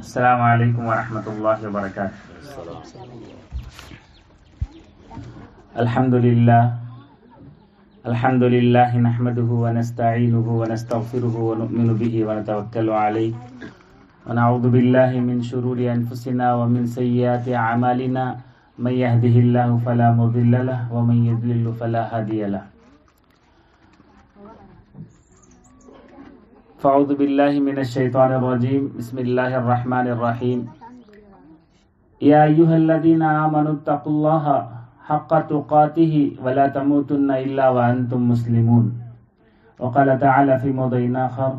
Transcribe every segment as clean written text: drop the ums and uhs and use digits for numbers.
السلام علیکم ورحمۃ اللہ وبرکاتہ۔ الحمد للہ نحمده ونستعینه ونستغفره ونؤمن به ونتوکل علیہ ونعوذ باللہ من شرور انفسنا ومن سیئات اعمالنا من يهده الله فلا مضل له ومن يضلل فلا هادي له۔ فاعوذ باللہ من الشیطان الرجیم، بسم اللہ الرحمن الرحیم۔ یا ایھا الذین آمنوا اتقوا اللہ حق تقاتہ ولا تموتن الا وانتم مسلمون۔ وقال تعالی فی موضع آخر،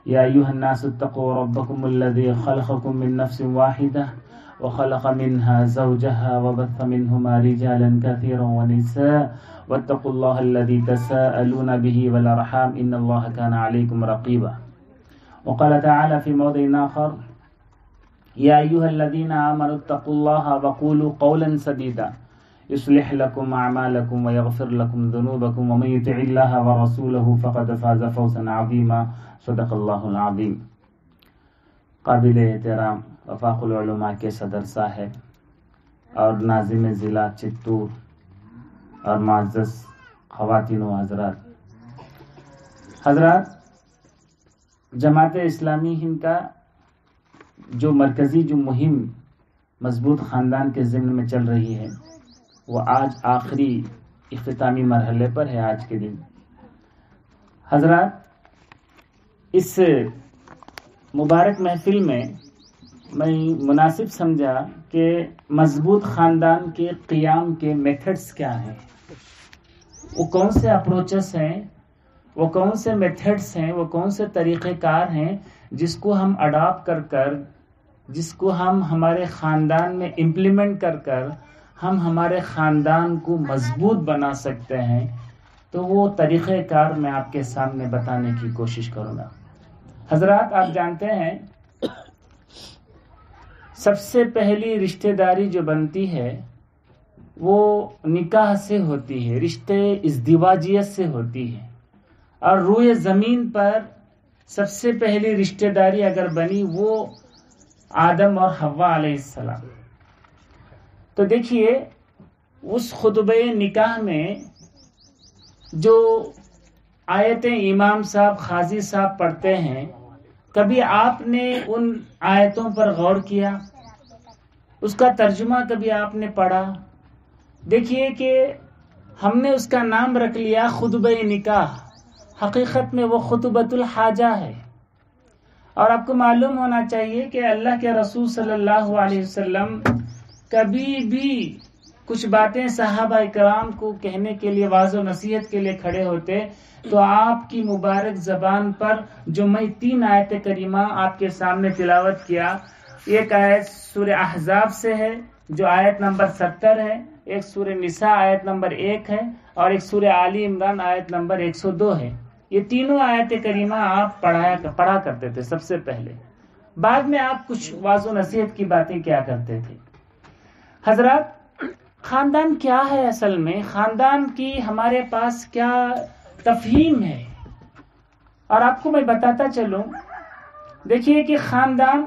یا ایھا الناس اتقوا ربکم الذی خلقکم من نفس واحدہ وخلق منها زوجها وبث منهما رجالا كثيرا ونساء واتقوا الله الذي تساءلون به والأرحام إن الله كان عليكم رقيبا۔ وقال تعالى في موضع آخر، يا أيها الذين آمنوا اتقوا الله وقولوا قولا سديدا يصلح لكم أعمالكم ويغفر لكم ذنوبكم ومن يطع الله ورسوله فقد فاز فوزا عظيما۔ صدق الله العظيم۔ قابل احترام وفاق العلماء کے صدر صاحب اور ناظم ضلع چتور اور معزز خواتین و حضرات، جماعت اسلامی ہند کا جو مرکزی مہم مضبوط خاندان کے ضمن میں چل رہی ہے، وہ آج آخری اختتامی مرحلے پر ہے۔ آج کے دن حضرات، اس مبارک محفل میں میں مناسب سمجھا کہ مضبوط خاندان کے قیام کے میتھڈز کیا ہیں، وہ کون سے اپروچز ہیں، وہ کون سے میتھڈز ہیں، وہ کون سے طریقہ کار ہیں جس کو ہم اڈاپٹ کر جس کو ہم ہمارے خاندان میں امپلیمنٹ کر ہم ہمارے خاندان کو مضبوط بنا سکتے ہیں۔ تو وہ طریقہ کار میں آپ کے سامنے بتانے کی کوشش کروں گا۔ حضرات، آپ جانتے ہیں سب سے پہلی رشتہ داری جو بنتی ہے وہ نکاح سے ہوتی ہے، رشتے ازدواجیت سے ہوتی ہے، اور روئے زمین پر سب سے پہلی رشتہ داری اگر بنی وہ آدم اور حوا علیہ السلام۔ تو دیکھیے، اس خطبہ نکاح میں جو آیتیں امام صاحب قاضی صاحب پڑھتے ہیں، کبھی آپ نے ان آیتوں پر غور کیا؟ اس کا ترجمہ کبھی آپ نے پڑھا؟ دیکھیے کہ ہم نے اس کا نام رکھ لیا خطبہ نکاح، حقیقت میں وہ خطبۃ الحاجہ ہے۔ اور آپ کو معلوم ہونا چاہیے کہ اللہ کے رسول صلی اللہ علیہ وسلم کبھی بھی کچھ باتیں صحابہ کرام کو کہنے کے لیے، واعظ و نصیحت کے لیے کھڑے ہوتے تو آپ کی مبارک زبان پر جو میں 3 آیت کریمہ آپ کے سامنے تلاوت کیا، ایک آیت سورہ احزاب سے ہے جو آیت نمبر 70 ہے، ایک سورہ نساء آیت نمبر 1 ہے، اور ایک سورہ آل عمران آیت نمبر 102 ہے۔ یہ تینوں آیت کریمہ آپ پڑھا کرتے تھے سب سے پہلے، بعد میں آپ کچھ واعظ و نصیحت کی باتیں کیا کرتے تھے۔ حضرات، خاندان کیا ہے؟ اصل میں خاندان کی ہمارے پاس کیا تفہیم ہے، اور آپ کو میں بتاتا چلوں۔ دیکھیے کہ خاندان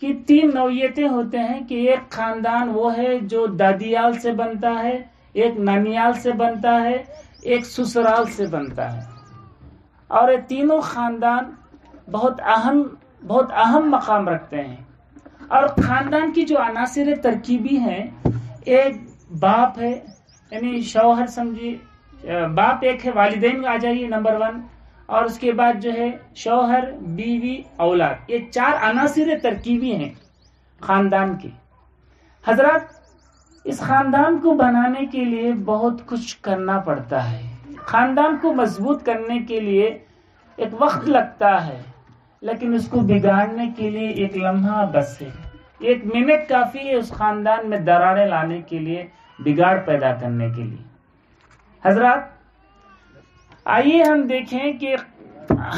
کی 3 نوعیتیں ہوتے ہیں کہ ایک خاندان وہ ہے جو دادیال سے بنتا ہے، ایک نانیال سے بنتا ہے، ایک سسرال سے بنتا ہے، اور یہ تینوں خاندان بہت اہم مقام رکھتے ہیں۔ اور خاندان کی جو عناصر ترکیبی ہیں، ایک باپ ہے، یعنی شوہر سمجھیے، باپ ایک ہے، والدین آ جائیے نمبر 1، اور اس کے بعد جو ہے شوہر، بیوی، اولاد۔ یہ 4 عناصر ترکیبی ہیں خاندان کی۔ حضرات، اس خاندان کو بنانے کے لیے بہت کچھ کرنا پڑتا ہے۔ خاندان کو مضبوط کرنے کے لیے ایک وقت لگتا ہے، لیکن اس کو بگاڑنے کے لیے ایک لمحہ بس ہے، 1 منٹ کافی ہے اس خاندان میں دراڑیں لانے کے لیے، بگاڑ پیدا کرنے کے لیے۔ حضرات، آئیے ہم دیکھیں کہ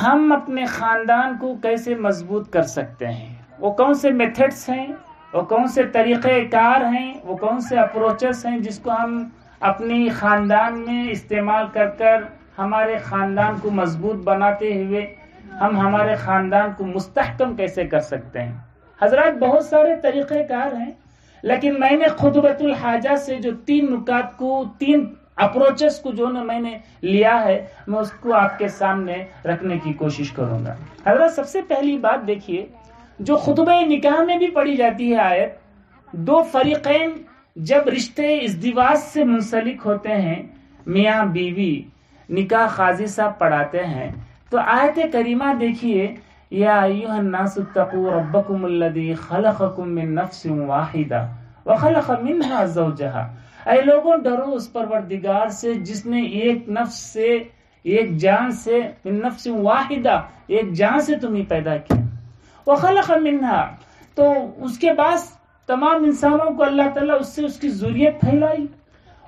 ہم اپنے خاندان کو کیسے مضبوط کر سکتے ہیں، وہ کون سے میتھڈز ہیں، وہ کون سے طریقہ کار ہیں، وہ کون سے اپروچز ہیں جس کو ہم اپنی خاندان میں استعمال کر ہمارے خاندان کو مضبوط بناتے ہوئے ہم ہمارے خاندان کو مستحکم کیسے کر سکتے ہیں۔ حضرات بہت سارے طریقہ کار ہیں، لیکن میں نے خطبۃ الحاجہ سے جو 3 نکات کو، 3 اپروچز کو جو میں نے لیا ہے، میں اس کو آپ کے سامنے رکھنے کی کوشش کروں گا۔ حضرات سب سے پہلی بات دیکھیے، جو خطبہ نکاح میں بھی پڑھی جاتی ہے آیت، 2 فریقین جب رشتے ازدواج سے منسلک ہوتے ہیں، میاں بیوی، نکاح قاضی صاحب پڑھاتے ہیں، تو آیت کریمہ دیکھیے، یا ایھا الناس اتقوا ربکم الذی خلقکم من نفس واحدہ وخلق منها زوجها، اے لوگوں ڈرو اس پروردگار سے جس نے ایک نفس سے، ایک جان سے، من نفس واحدہ، ایک جان سے تمہیں پیدا کیا، وخلق منها، تو اس کے بعد تمام انسانوں کو اللہ تعالیٰ اس سے اس کی ذریت پھیلائی۔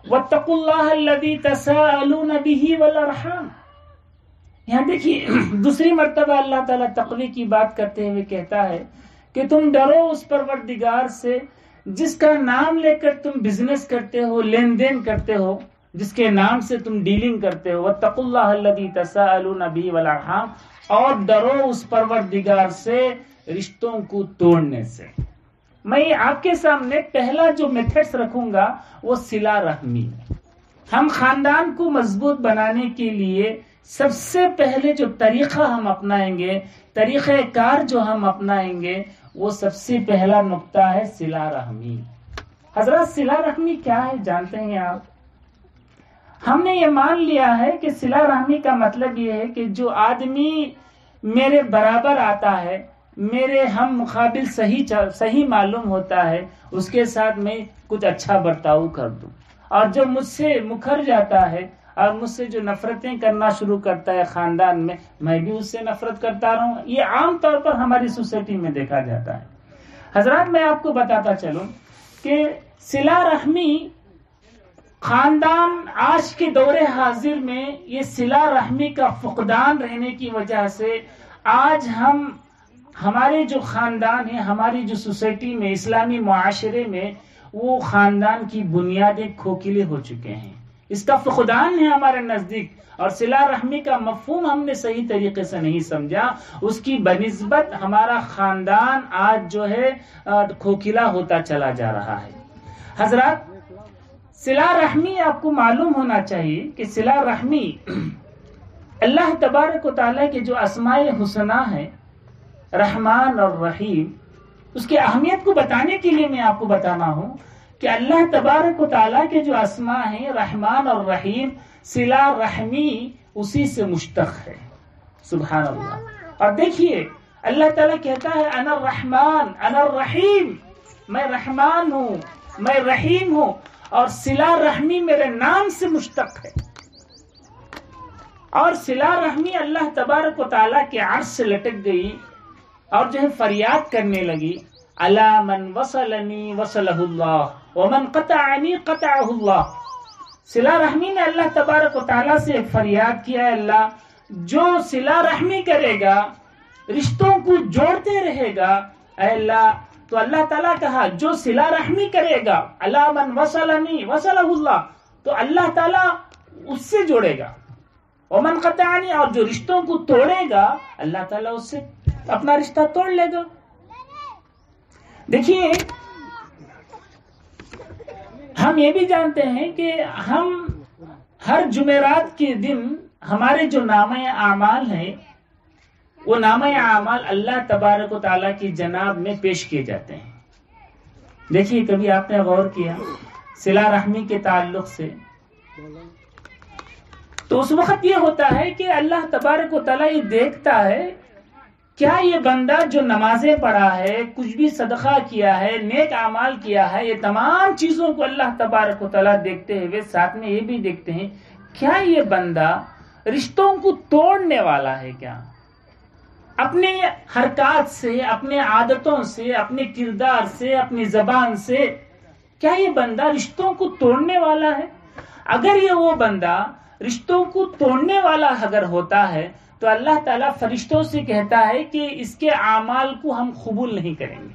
واتقوا اللہ الذی تساءلون به والارحام، یہاں دیکھیے دوسری مرتبہ اللہ تعالیٰ تقوی کی بات کرتے ہوئے کہتا ہے کہ تم ڈرو اس پروردگار سے جس کا نام لے کر تم بزنس کرتے ہو، لین دین کرتے ہو، جس کے نام سے تم ڈیلنگ کرتے ہو۔ واتقوا اللہ الذی تساءلون به والارحام، اور ڈرو اس پروردگار سے رشتوں کو توڑنے سے۔ میں آپ کے سامنے پہلا جو میتھڈز رکھوں گا وہ صلہ رحمی۔ ہم خاندان کو مضبوط بنانے کے لیے سب سے پہلے جو طریقہ ہم اپنائیں گے، طریقہ کار جو ہم اپنائیں گے، وہ سب سے پہلا نقطہ ہے صلہ رحمی۔ حضرات صلہ رحمی کیا ہے جانتے ہیں آپ؟ ہم نے یہ مان لیا ہے کہ صلہ رحمی کا مطلب یہ ہے کہ جو آدمی میرے برابر آتا ہے، میرے ہم مقابل صحیح معلوم ہوتا ہے، اس کے ساتھ میں کچھ اچھا برتاؤ کر دوں، اور جو مجھ سے مکر جاتا ہے اور مجھ سے جو نفرتیں کرنا شروع کرتا ہے خاندان میں بھی اس سے نفرت کرتا رہوں۔ یہ عام طور پر ہماری سوسائٹی میں دیکھا جاتا ہے۔ حضرات میں آپ کو بتاتا چلوں کہ صلہ رحمی خاندان آج کے دور حاضر میں، یہ صلہ رحمی کا فقدان رہنے کی وجہ سے آج ہمارے جو خاندان ہیں، ہماری جو سوسائٹی میں، اسلامی معاشرے میں، وہ خاندان کی بنیادیں کھوکھلے ہو چکے ہیں۔ اس کا فقدان ہے ہمارے نزدیک، اور صلہ رحمی کا مفہوم ہم نے صحیح طریقے سے نہیں سمجھا۔ اس کی بنسبت ہمارا خاندان آج جو ہے کھوکھلا ہوتا چلا جا رہا ہے۔ حضرات صلہ رحمی آپ کو معلوم ہونا چاہیے کہ صلہ رحمی اللہ تبارک و تعالیٰ کے جو اسماء حسنہ ہیں، رحمان اور رحیم، اس کی اہمیت کو بتانے کے لیے میں آپ کو بتانا ہوں کہ اللہ تبارک و تعالیٰ کے جو اسماء ہیں رحمان اور رحیم، صلہ رحمی اسی سے مشتق ہے۔ سبحان اللہ۔ اور دیکھیے اللہ تعالیٰ کہتا ہے انا الرحمن انا الرحیم، میں رحمان ہوں، میں رحیم ہوں، اور صلہ رحمی میرے نام سے مشتق ہے۔ اور صلہ رحمی اللہ تبارک و تعالیٰ کے عرش سے لٹک گئی اور جو ہے فریاد کرنے لگی، الا من وصلنی وصلہ اللہ ومن قطعنی قطعہ اللہ۔ صلہ رحمی نے اللہ تبارک و تعالیٰ سے فریاد کیا، اللہ جو صلہ رحمی کرے گا، رشتوں کو جوڑتے رہے گا، اے اللہ، تو اللہ تعالیٰ کہا جو صلہ رحمی کرے گا، الا من وصلنی وصلہ اللہ، تو اللہ تعالیٰ اس سے جوڑے گا، ومن قطعنی، اور جو رشتوں کو توڑے گا اللہ تعالیٰ اس سے اپنا رشتہ توڑ لے گا۔ دیکھیے ہم یہ بھی جانتے ہیں کہ ہم ہر جمعرات کے دن ہمارے جو نامہ اعمال ہیں، وہ نامہ اعمال اللہ تبارک و تعالیٰ کی جناب میں پیش کیے جاتے ہیں۔ دیکھیے کبھی آپ نے غور کیا صلہ رحمی کے تعلق سے، تو اس وقت یہ ہوتا ہے کہ اللہ تبارک و تعالیٰ یہ دیکھتا ہے کیا یہ بندہ جو نمازیں پڑھا ہے، کچھ بھی صدقہ کیا ہے، نیک اعمال کیا ہے، یہ تمام چیزوں کو اللہ تبارک و تعالیٰ دیکھتے ہوئے ساتھ میں یہ بھی دیکھتے ہیں کیا یہ بندہ رشتوں کو توڑنے والا ہے، کیا اپنے حرکات سے، اپنے عادتوں سے، اپنے کردار سے، اپنی زبان سے، کیا یہ بندہ رشتوں کو توڑنے والا ہے؟ اگر یہ وہ بندہ رشتوں کو توڑنے والا اگر ہوتا ہے تو اللہ تعالیٰ فرشتوں سے کہتا ہے کہ اس کے اعمال کو ہم قبول نہیں کریں گے۔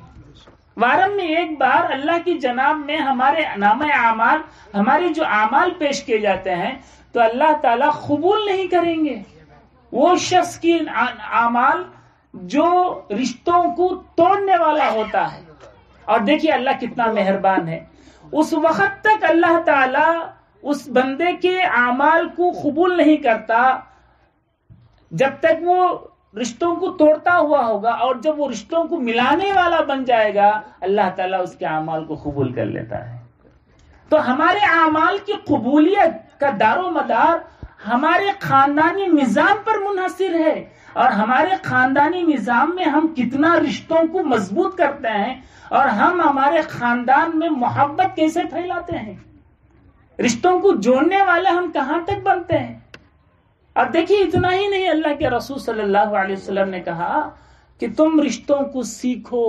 وارم میں ایک بار اللہ کی جناب میں ہمارے نامہ اعمال، ہمارے جو اعمال پیش کیے جاتے ہیں تو اللہ تعالیٰ قبول نہیں کریں گے۔ وہ شخص کی اعمال جو رشتوں کو توڑنے والا ہوتا ہے. اور دیکھیے اللہ کتنا مہربان ہے، اس وقت تک اللہ تعالی اس بندے کے اعمال کو قبول نہیں کرتا جب تک وہ رشتوں کو توڑتا ہوا ہوگا، اور جب وہ رشتوں کو ملانے والا بن جائے گا اللہ تعالیٰ اس کے اعمال کو قبول کر لیتا ہے. تو ہمارے اعمال کی قبولیت کا دار و مدار ہمارے خاندانی نظام پر منحصر ہے، اور ہمارے خاندانی نظام میں ہم کتنا رشتوں کو مضبوط کرتے ہیں، اور ہم ہمارے خاندان میں محبت کیسے پھیلاتے ہیں، رشتوں کو جوڑنے والے ہم کہاں تک بنتے ہیں. اور دیکھیے اتنا ہی نہیں، اللہ کے رسول صلی اللہ علیہ وسلم نے کہا کہ تم رشتوں کو سیکھو،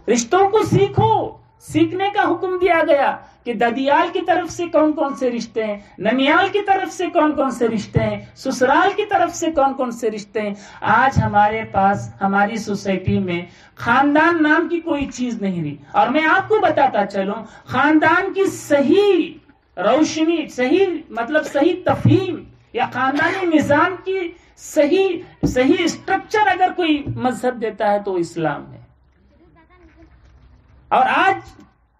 رشتوں کو سیکھو. سیکھنے کا حکم دیا گیا کہ ددیال کی طرف سے کون کون سے رشتے ہیں، ننیال کی طرف سے کون کون سے رشتے ہیں، سسرال کی طرف سے کون کون سے رشتے ہیں. آج ہمارے پاس ہماری سوسائٹی میں خاندان نام کی کوئی چیز نہیں رہی. اور میں آپ کو بتاتا چلوں، خاندان کی صحیح روشنی، صحیح تفہیم یا خاندانی نظام کی صحیح اسٹرکچر اگر کوئی مذہب دیتا ہے تو اسلام ہے. اور آج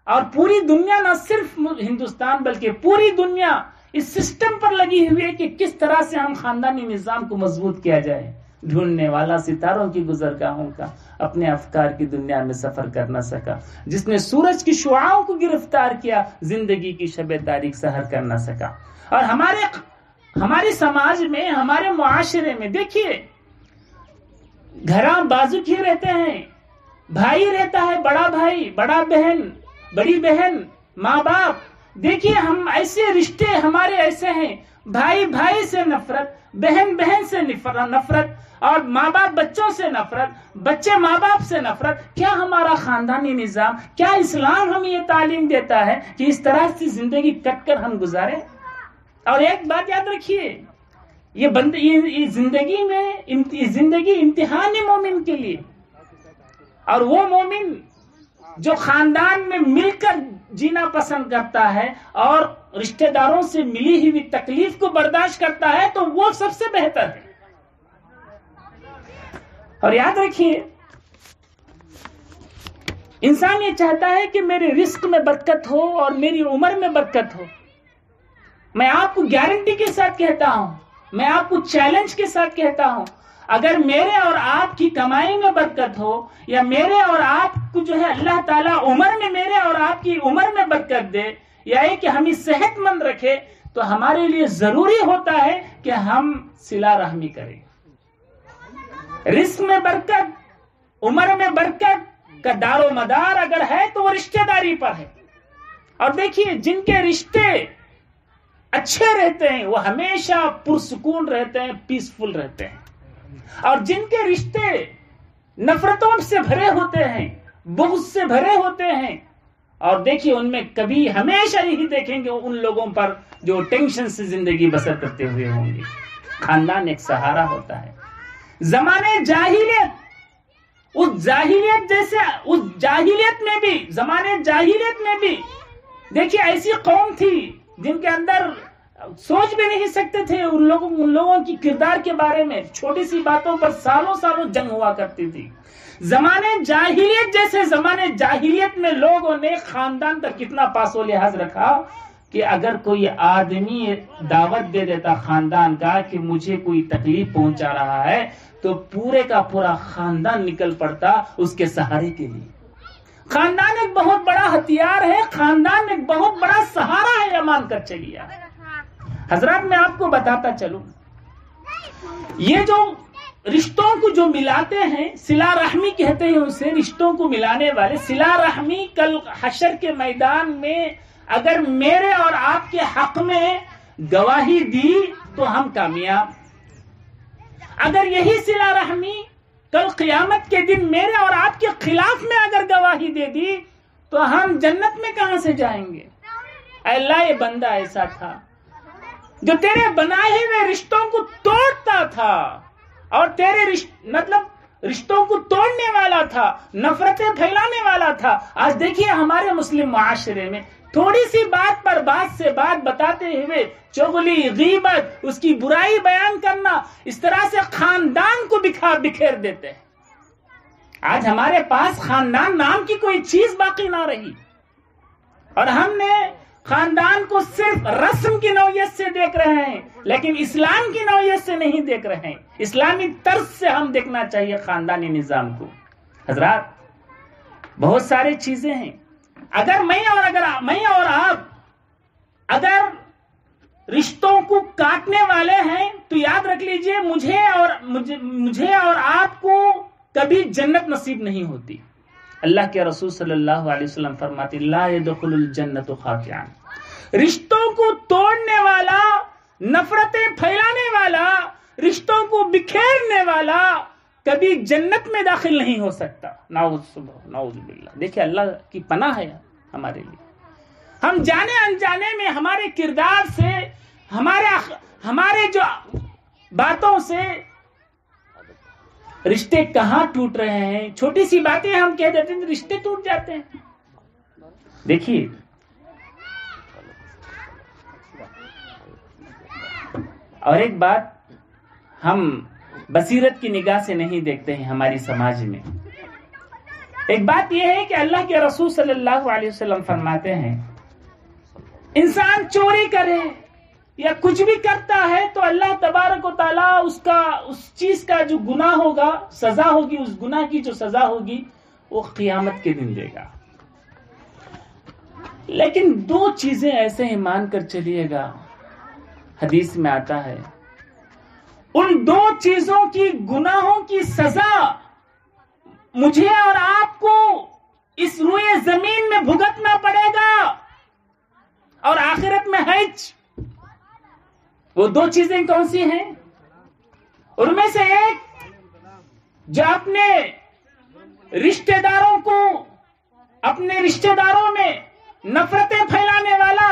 اور پوری دنیا، نہ صرف ہندوستان بلکہ پوری دنیا اس سسٹم پر لگی ہوئی ہے کہ کس طرح سے ہم خاندانی نظام کو مضبوط کیا جائے. ڈھونڈنے والا ستاروں کی گزرگاہوں کا اپنے افکار کی دنیا میں سفر کر نہ سکا، جس نے سورج کی شعاعوں کو گرفتار کیا زندگی کی شب تاریک سحر کر نہ سکا. اور ہمارے سماج میں، ہمارے معاشرے میں دیکھیے، گھراں بازو ہی رہتے ہیں، بھائی رہتا ہے، بڑا بھائی، بڑا بہن، بڑی بہن، ماں باپ. دیکھیے ہم ایسے رشتے ہمارے ایسے ہیں، بھائی بھائی سے نفرت، بہن بہن سے نفرت، اور ماں باپ بچوں سے نفرت، بچے ماں باپ سے نفرت. کیا ہمارا خاندانی نظام، کیا اسلام ہمیں یہ تعلیم دیتا ہے کہ اس طرح سے زندگی کٹ کر ہم گزارے؟ اور ایک بات یاد رکھیے، یہ زندگی امتحان ہے مومن کے لیے. اور وہ مومن جو خاندان میں مل کر جینا پسند کرتا ہے اور رشتہ داروں سے ملی ہوئی تکلیف کو برداشت کرتا ہے تو وہ سب سے بہتر ہے. اور یاد رکھیے، انسان یہ چاہتا ہے کہ میرے رزق میں برکت ہو اور میری عمر میں برکت ہو. میں آپ کو گارنٹی کے ساتھ کہتا ہوں، میں آپ کو چیلنج کے ساتھ کہتا ہوں، اگر میرے اور آپ کی کمائی میں برکت ہو، یا میرے اور آپ کو جو ہے اللہ تعالیٰ عمر میں، میرے اور آپ کی عمر میں برکت دے، یا کہ ہمیں صحت مند رکھے، تو ہمارے لیے ضروری ہوتا ہے کہ ہم صلہ رحمی کریں. رزق میں برکت، عمر میں برکت کا دار و مدار اگر ہے تو وہ رشتہ داری پر ہے. اور دیکھیے جن کے رشتے اچھے رہتے ہیں وہ ہمیشہ پرسکون رہتے ہیں، پیسفل رہتے ہیں. اور جن کے رشتے نفرتوں سے بھرے ہوتے ہیں، بغض سے بھرے ہوتے ہیں، اور دیکھیے ان میں کبھی ہمیشہ یہی دیکھیں گے ان لوگوں پر جو ٹینشن سے زندگی بسر کرتے ہوئے ہوں گے. خاندان ایک سہارا ہوتا ہے. زمانے جاہلیت، اس جاہلیت میں بھی دیکھیے ایسی قوم تھی جن کے اندر سوچ بھی نہیں سکتے تھے ان لوگوں کی کردار کے بارے میں. چھوٹی سی باتوں پر سالوں جنگ ہوا کرتی تھی. زمانے جاہلیت میں لوگوں نے خاندان کا کتنا پاس و لحاظ رکھا کہ اگر کوئی آدمی دعوت دے دیتا خاندان کا کہ مجھے کوئی تکلیف پہنچا رہا ہے تو پورے کا پورا خاندان نکل پڑتا اس کے سہارے کے لیے. خاندان ایک بہت بڑا ہتھیار ہے، خاندان ایک بہت بڑا سہارا ہے، یہ مان کر چلیے. حضرات میں آپ کو بتاتا چلوں، یہ جو رشتوں کو جو ملاتے ہیں، صلہ رحمی کہتے ہیں اسے، رشتوں کو ملانے والے. صلہ رحمی کل حشر کے میدان میں اگر میرے اور آپ کے حق میں گواہی دی تو ہم کامیاب. اگر یہی صلہ رحمی کل قیامت کے دن میرے اور آپ کے خلاف میں اگر گواہی دے دی تو ہم جنت میں کہاں سے جائیں گے؟ اے اللہ، یہ بندہ ایسا تھا جو تیرے بنائے ہوئے رشتوں کو توڑتا تھا اور تیرے رشتوں کو توڑنے والا تھا، نفرتیں پھیلانے والا تھا. آج دیکھیے ہمارے مسلم معاشرے میں تھوڑی سی بات پر بات سے بات بتاتے ہوئے چغلی، غیبت، اس کی برائی بیان کرنا، اس طرح سے خاندان کو بکھیر دیتے ہیں۔ آج ہمارے پاس خاندان نام کی کوئی چیز باقی نہ رہی، اور ہم نے خاندان کو صرف رسم کی نوعیت سے دیکھ رہے ہیں، لیکن اسلام کی نوعیت سے نہیں دیکھ رہے ہیں۔ اسلامی طرز سے ہم دیکھنا چاہیے خاندانی نظام کو۔ حضرات، بہت ساری چیزیں ہیں۔ اگر میں اور آپ اگر رشتوں کو کاٹنے والے ہیں تو یاد رکھ لیجئے مجھے اور آپ کو کبھی جنت نصیب نہیں ہوتی۔ اللہ کے رسول صلی اللہ علیہ وسلم فرماتے لا يدخل الجنت خاطئا، رشتوں کو توڑنے والا، نفرتیں پھیلانے والا، رشتوں کو بکھیرنے والا کبھی جنت میں داخل نہیں ہو سکتا۔ نعوذ باللہ۔ دیکھیں، اللہ کی پناہ ہے ہمارے لیے۔ ہم جانے انجانے میں ہمارے کردار سے، ہمارے جو باتوں سے رشتے کہاں ٹوٹ رہے ہیں۔ چھوٹی سی باتیں ہم کہہ دیتے ہیں، رشتے ٹوٹ جاتے ہیں۔ دیکھیے، اور ایک بات ہم بصیرت کی نگاہ سے نہیں دیکھتے ہیں ہماری سماج میں۔ ایک بات یہ ہے کہ اللہ کے رسول صلی اللہ علیہ وسلم فرماتے ہیں انسان چوری کرے یا کچھ بھی کرتا ہے تو اللہ تبارک و تعالیٰ اس چیز کا جو گناہ ہوگا، سزا ہوگی، اس گناہ کی جو سزا ہوگی وہ قیامت کے دن دے گا۔ لیکن دو چیزیں ایسے ہی مان کر چلیے گا، حدیث میں آتا ہے ان دو چیزوں کی گناہوں کی سزا مجھے اور آپ کو اس روئے زمین میں بھگتنا پڑے گا اور آخرت میں ہیچ۔ وہ دو چیزیں کون سی ہیں؟ ان میں سے ایک جو اپنے رشتہ داروں کو، اپنے رشتہ داروں میں نفرتیں پھیلانے والا،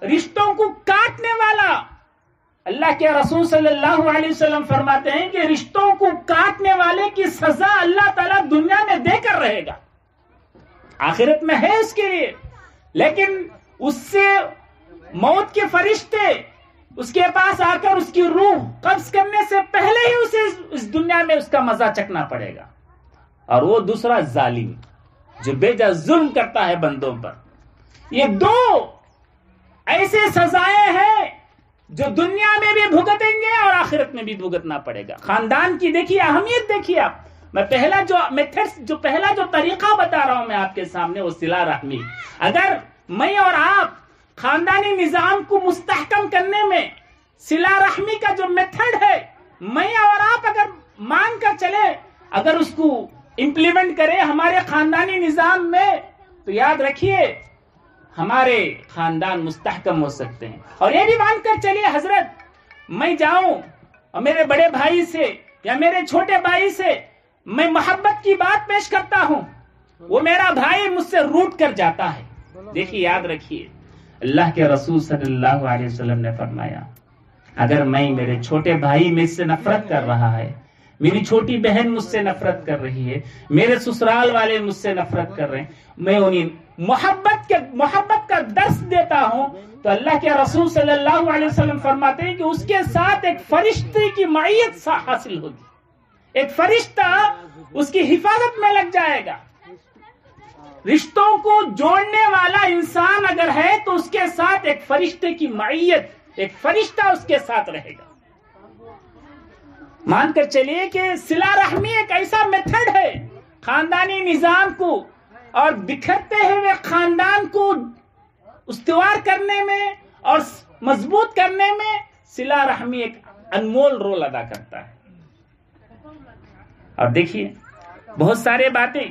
رشتوں کو کاٹنے والا۔ اللہ کے رسول صلی اللہ علیہ وسلم فرماتے ہیں کہ رشتوں کو کاٹنے والے کی سزا اللہ تعالیٰ دنیا میں دے کر رہے گا، آخرت میں ہے اس کے لیے، لیکن اس سے موت کے فرشتے اس کے پاس آ کر اس کی روح قبض کرنے سے پہلے ہی اسے اس دنیا میں اس کا مزہ چکھنا پڑے گا۔ اور وہ دوسرا ظالم جو بے جا ظلم کرتا ہے بندوں پر۔ یہ دو ایسے سزائیں ہیں جو دنیا میں بھی بھگتیں گے اور آخرت میں بھی بھگتنا پڑے گا۔ خاندان کی دیکھیے اہمیت، دیکھیے آپ، میں پہلا جو طریقہ بتا رہا ہوں میں آپ کے سامنے، وہ صلہ رحمی۔ اگر میں اور آپ خاندانی نظام کو مستحکم کرنے میں صلہ رحمی کا جو میتھڈ ہے، میں اور آپ اگر مان کر چلے، اگر اس کو امپلیمنٹ کرے ہمارے خاندانی نظام میں، تو یاد رکھیے ہمارے خاندان مستحکم ہو سکتے ہیں۔ اور یہ بھی مان کر چلیے حضرت، میں جاؤں اور میرے بڑے بھائی سے یا میرے چھوٹے بھائی سے میں محبت کی بات پیش کرتا ہوں، وہ میرا بھائی مجھ سے روٹ کر جاتا ہے۔ دیکھیے، یاد رکھیے، اللہ کے رسول صلی اللہ علیہ وسلم نے فرمایا اگر میرے چھوٹے بھائی مجھ سے نفرت کر رہا ہے، میری چھوٹی بہن مجھ سے نفرت کر رہی ہے، میرے سسرال والے مجھ سے نفرت کر رہے ہیں، میں انہیں محبت کا درس دیتا ہوں، تو اللہ کے رسول صلی اللہ علیہ وسلم فرماتے ہیں کہ اس کے ساتھ ایک فرشتے کی معیت حاصل ہوگی، ایک فرشتہ اس کی حفاظت میں لگ جائے گا۔ رشتوں کو جوڑنے والا انسان اگر ہے تو اس کے ساتھ ایک فرشتے کی معیت، ایک فرشتہ اس کے ساتھ رہے گا۔ مان کر چلیے کہ صلہ رحمی ایک ایسا میتھڈ ہے خاندانی نظام کو اور بکھرتے ہوئے خاندان کو استوار کرنے میں اور مضبوط کرنے میں صلہ رحمی ایک انمول رول ادا کرتا ہے۔ اور دیکھیے، بہت سارے باتیں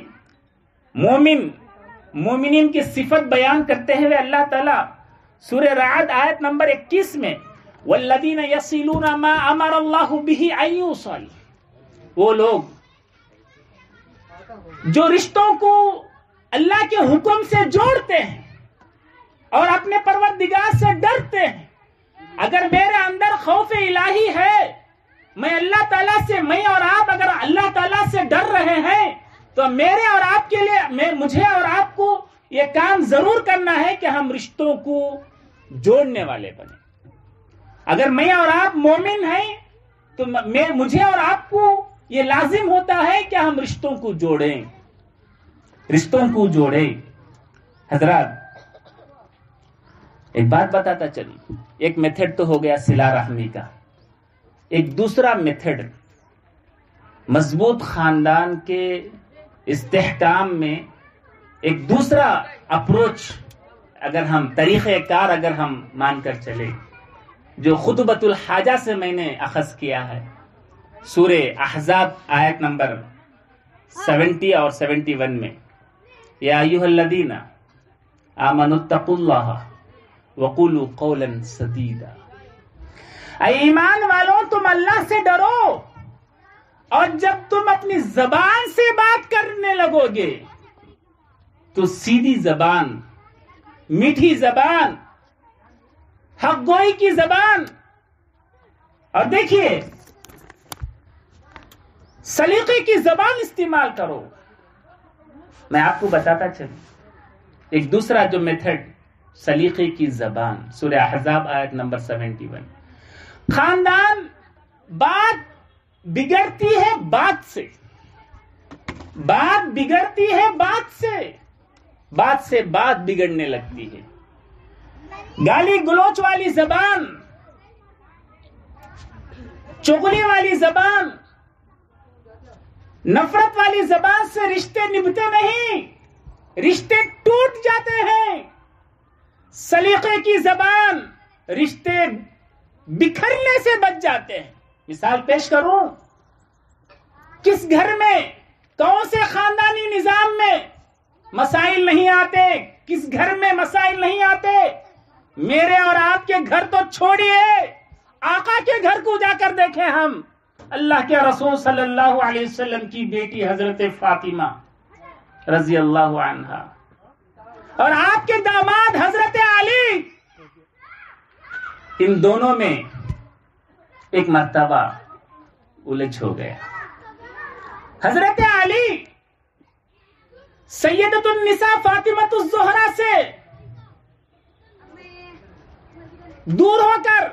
مومنین کی صفت بیان کرتے ہوئے اللہ تعالیٰ سورہ رعد آیت نمبر 21 میں والذین یصلون ما امر اللہ بہ ان یوصل، وہ لوگ جو رشتوں کو اللہ کے حکم سے جوڑتے ہیں اور اپنے پروردگار سے ڈرتے ہیں۔ اگر میرے اندر خوف الہی ہے، میں اللہ تعالیٰ سے، میں اور آپ اگر اللہ تعالیٰ سے ڈر رہے ہیں تو میرے اور آپ کے لیے، مجھے اور آپ کو یہ کام ضرور کرنا ہے کہ ہم رشتوں کو جوڑنے والے بنے. اگر میں اور آپ مومن ہیں تو مجھے اور آپ کو یہ لازم ہوتا ہے کہ ہم رشتوں کو جوڑیں. حضرات ایک بات بتاتا چلوں. ایک میتھڈ تو ہو گیا صلہ رحمی کا. ایک دوسرا میتھڈ مضبوط خاندان کے استحکام میں ایک دوسرا اپروچ اگر ہم طریقہ کار اگر ہم مان کر چلے جو خطبۃ الحاجہ سے میں نے اخذ کیا ہے. سورہ احزاب آیت نمبر 70 اور 71 میں یا ایھا الذین آمنوا اتقوا اللہ وقولوا قولا سدیدا. اے ایمان والوں تم اللہ سے ڈرو اور جب تم اپنی زبان سے بات کرنے لگو گے تو سیدھی زبان، میٹھی زبان، حق گوئی کی زبان. اور دیکھیے سلیقے کی زبان استعمال کرو. میں آپ کو بتاتا چلوں ایک دوسرا جو میتھڈ سلیقے کی زبان. سورہ احزاب آیت نمبر 71. خاندان بات بگڑتی ہے بات سے، بات بگڑتی ہے بات سے بات بگڑنے لگتی ہے. گالی گلوچ والی زبان، چغلی والی زبان، نفرت والی زبان سے رشتے نبھتے نہیں، رشتے ٹوٹ جاتے ہیں. سلیقے کی زبان رشتے بکھرنے سے بچ جاتے ہیں. مثال پیش کروں، کس گھر میں کون سے خاندانی نظام میں مسائل نہیں آتے، کس گھر میں مسائل نہیں آتے. میرے اور آپ کے گھر تو چھوڑیے، آقا کے گھر کو جا کر دیکھیں. ہم اللہ کے رسول صلی اللہ علیہ وسلم کی بیٹی حضرت فاطمہ رضی اللہ عنہا اور آپ کے داماد حضرت علی، ان دونوں میں ایک مرتبہ الجھ ہو گیا. حضرت علی سیدۃ النساء فاطمۃ الزہرا سے دور ہو کر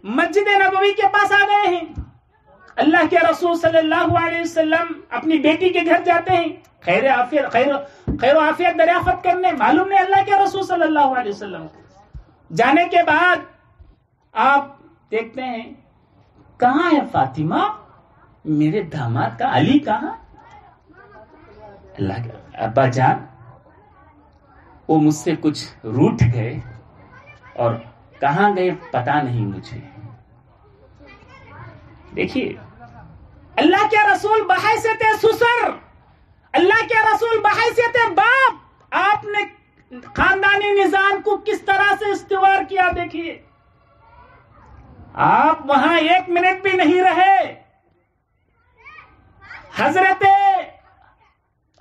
مسجد نبوی کے پاس آ گئے ہیں. اللہ کے رسول صلی اللہ علیہ وسلم اپنی بیٹی کے گھر جاتے ہیں خیر و عافیت دریافت کرنے. معلوم نہیں اللہ کے رسول صلی اللہ علیہ وسلم جانے کے بعد آپ دیکھتے ہیں کہاں ہے فاطمہ، میرے داماد کا علی کہاں؟ اللہ کے ابا جان وہ مجھ سے کچھ روٹھ گئے اور کہاں گئے پتا نہیں مجھے. دیکھیے اللہ کے رسول بحیثیت سسر، اللہ کے رسول بحیثیت باپ، آپ نے خاندانی نظام کو کس طرح سے استوار کیا. دیکھیے آپ وہاں ایک منٹ بھی نہیں رہے. حضرت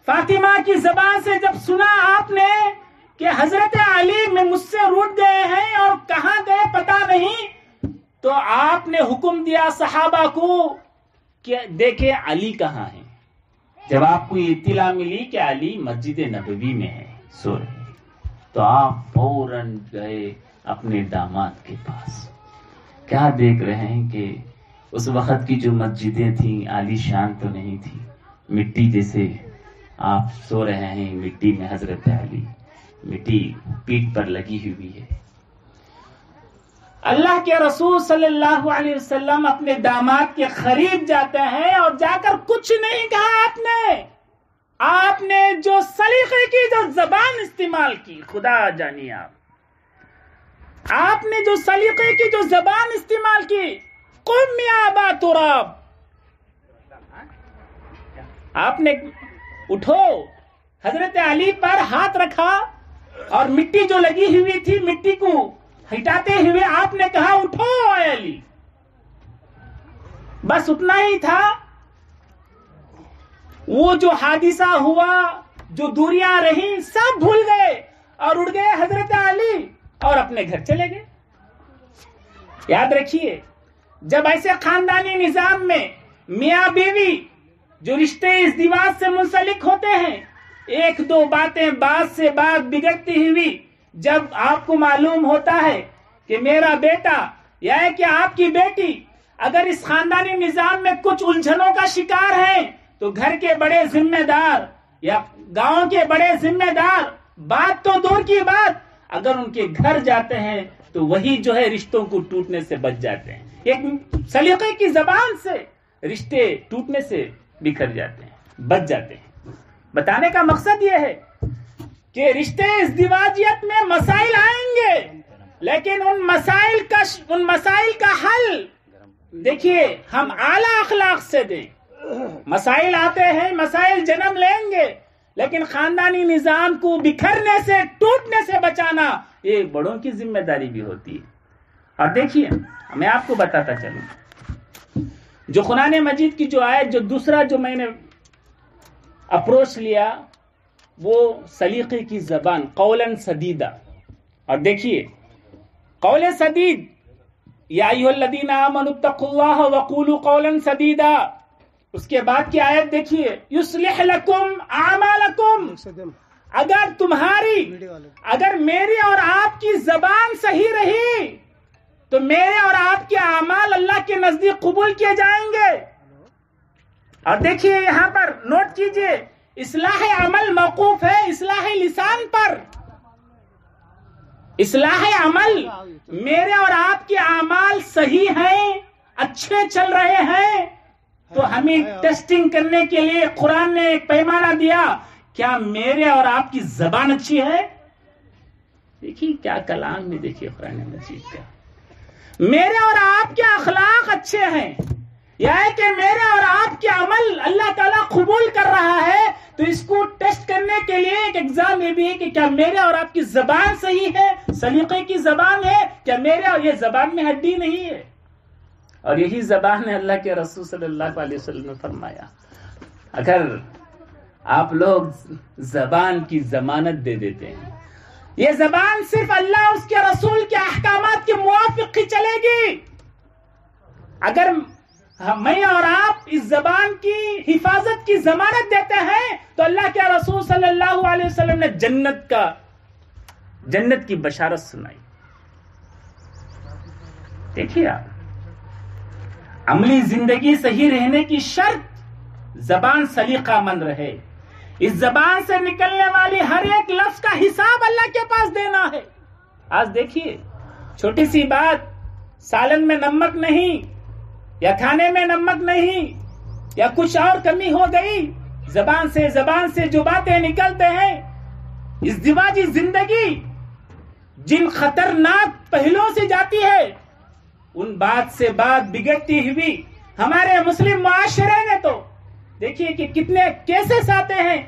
فاطمہ کی زبان سے جب سنا آپ نے کہ حضرت علی میں مجھ سے روٹ گئے ہیں اور کہاں گئے پتا نہیں، تو آپ نے حکم دیا صحابہ کو کہ دیکھیں علی کہاں ہے. جب آپ کو یہ اطلاع ملی کہ علی مسجد نبوی میں ہے سو رہے، تو آپ فوراً گئے اپنے داماد کے پاس. کیا دیکھ رہے ہیں کہ اس وقت کی جو مسجدیں تھیں عالی شان تو نہیں تھی، مٹی جیسے آپ سو رہے ہیں مٹی میں. حضرت علی مٹی پیٹھ پر لگی ہوئی ہے. اللہ کے رسول صلی اللہ علیہ وسلم اپنے داماد کے قریب جاتے ہیں اور جا کر کچھ نہیں کہا. آپ نے جو سلیقے کی جو زبان استعمال کی، خدا جانی آپ نے جو سلیقے کی جو زبان استعمال کی، قم یا ابا تراب، آپ نے اٹھو، حضرت علی پر ہاتھ رکھا اور مٹی جو لگی ہوئی تھی مٹی کو ہٹاتے ہوئے آپ نے کہا اٹھو اے علی. بس اتنا ہی تھا. وہ جو حادثہ ہوا، جو دوریاں رہیں، سب بھول گئے اور اڑ گئے حضرت علی اور اپنے گھر چلے گئے. یاد رکھیے جب ایسے خاندانی نظام میں میاں بیوی جو رشتے ازدواج سے منسلک ہوتے ہیں ایک دو باتیں بات سے بات بگڑتی ہوئی جب آپ کو معلوم ہوتا ہے کہ میرا بیٹا یا کہ آپ کی بیٹی اگر اس خاندانی نظام میں کچھ الجھنوں کا شکار ہے تو گھر کے بڑے ذمہ دار یا گاؤں کے بڑے ذمہ دار بات تو دور کی بات اگر ان کے گھر جاتے ہیں تو وہی جو ہے رشتوں کو ٹوٹنے سے بچ جاتے ہیں. ایک سلیقے کی زبان سے رشتے ٹوٹنے سے بکھر جاتے ہیں, بچ جاتے ہیں. بتانے کا مقصد یہ ہے کہ رشتے ازدواجیت میں مسائل آئیں گے, لیکن ان مسائل کا حل دیکھیے ہم اعلیٰ اخلاق سے دیں. مسائل آتے ہیں, مسائل جنم لیں گے, لیکن خاندانی نظام کو بکھرنے سے ٹوٹنے سے بچانا یہ بڑوں کی ذمہ داری بھی ہوتی ہے. اور دیکھیے میں آپ کو بتاتا چلوں جو قرآن مجید کی جو آیت, جو دوسرا جو میں نے اپروچ لیا وہ سلیقے کی زبان, قولاً سدیدہ. اور دیکھیے قول سدید, یا ایھا الذین آمنوا اتقوا اللہ وقولوا قولا سدیدا, اس کے بعد کی آیت دیکھیے یصلح لکم اعمالکم. اگر میری اور آپ کی زبان صحیح رہی تو میرے اور آپ کے اعمال اللہ کے نزدیک قبول کیے جائیں گے. اور دیکھیے یہاں پر نوٹ کیجئے, اصلاح عمل موقوف ہے اصلاح لسان پر. اصلاح عمل, میرے اور آپ کے اعمال صحیح ہیں, اچھے چل رہے ہیں, تو ہمیں ٹیسٹنگ کرنے کے لیے قرآن نے ایک پیمانہ دیا, کیا میرے اور آپ کی زبان اچھی ہے. دیکھیے کیا کلام میں, دیکھیے قرآن مجید کا, میرے اور آپ کے اخلاق اچھے ہیں, یا ہے کہ میرے اور آپ کے عمل اللہ تعالیٰ قبول کر رہا ہے, تو اس کو ٹیسٹ کرنے کے لیے ایک ایگزام یہ بھی ہے کہ کیا میرے اور آپ کی زبان صحیح ہے, سلیقے کی زبان ہے, کیا میرے اور یہ زبان میں ہڈی نہیں ہے. اور یہی زبان ہے اللہ کے رسول صلی اللہ علیہ وسلم نے فرمایا اگر آپ لوگ زبان کی ضمانت دے دیتے ہیں, یہ زبان صرف اللہ اس کے رسول کے احکامات کے موافق ہی چلے گی. اگر میں اور آپ اس زبان کی حفاظت کی ضمانت دیتے ہیں تو اللہ کے رسول صلی اللہ علیہ وسلم نے جنت کی بشارت سنائی. دیکھیے آپ, عملی زندگی صحیح رہنے کی شرط زبان سلیقہ مند رہے. اس زبان سے نکلنے والی ہر ایک لفظ کا حساب اللہ کے پاس دینا ہے. آج دیکھیے چھوٹی سی بات, سالن میں نمک نہیں یا کھانے میں نمک نہیں یا کچھ اور کمی ہو گئی, زبان سے جو باتیں نکلتے ہیں, ازدواجی زندگی جن خطرناک پہلوؤں سے جاتی ہے ان بات سے بات بگڑتی ہوئی ہمارے مسلم معاشرے میں تو دیکھیے کہ کتنے کیسز آتے ہیں,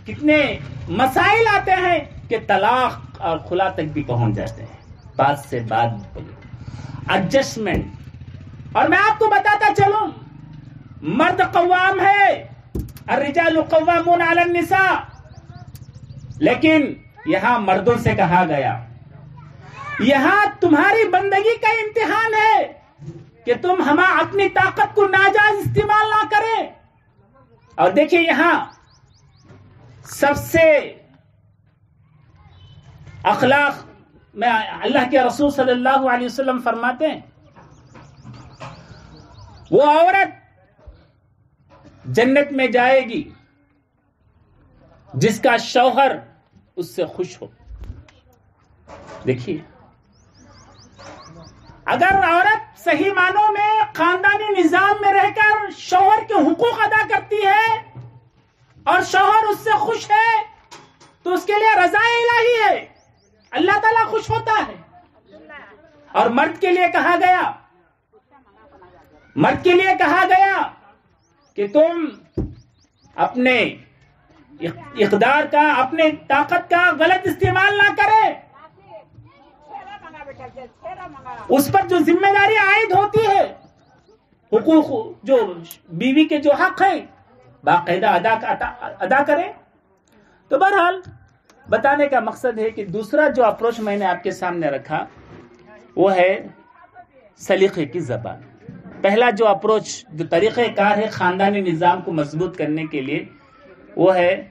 کتنے مسائل آتے ہیں کہ طلاق اور خلا تک بھی پہنچ جاتے ہیں. بات سے بات ایڈجسٹمنٹ. اور میں آپ کو بتاتا چلوں, مرد قوام ہے, الرجال قوامون علی النساء, لیکن یہاں مردوں سے کہا گیا یہاں تمہاری بندگی کا امتحان ہے کہ تم اپنی طاقت کو ناجائز استعمال نہ کریں. اور دیکھیں یہاں سب سے اخلاق میں اللہ کے رسول صلی اللہ علیہ وسلم فرماتے ہیں وہ عورت جنت میں جائے گی جس کا شوہر اس سے خوش ہو. دیکھیے اگر عورت صحیح معنوں میں خاندانی نظام میں رہ کر شوہر کے حقوق ادا کرتی ہے اور شوہر اس سے خوش ہے تو اس کے لیے رضا الہی ہے, اللہ تعالیٰ خوش ہوتا ہے. اور مرد کے لیے کہا گیا کہ تم اپنے اقدار کا, اپنے طاقت کا غلط استعمال نہ کرے. اس پر جو ذمہ داری عائد ہوتی ہے, حقوق جو بیوی کے جو حق ہیں باقاعدہ ادا کریں. تو بہرحال بتانے کا مقصد ہے کہ دوسرا جو اپروچ میں نے آپ کے سامنے رکھا وہ ہے سلیقے کی زبان. پہلا جو اپروچ, جو طریقہ کار ہے خاندانی نظام کو مضبوط کرنے کے لیے وہ ہے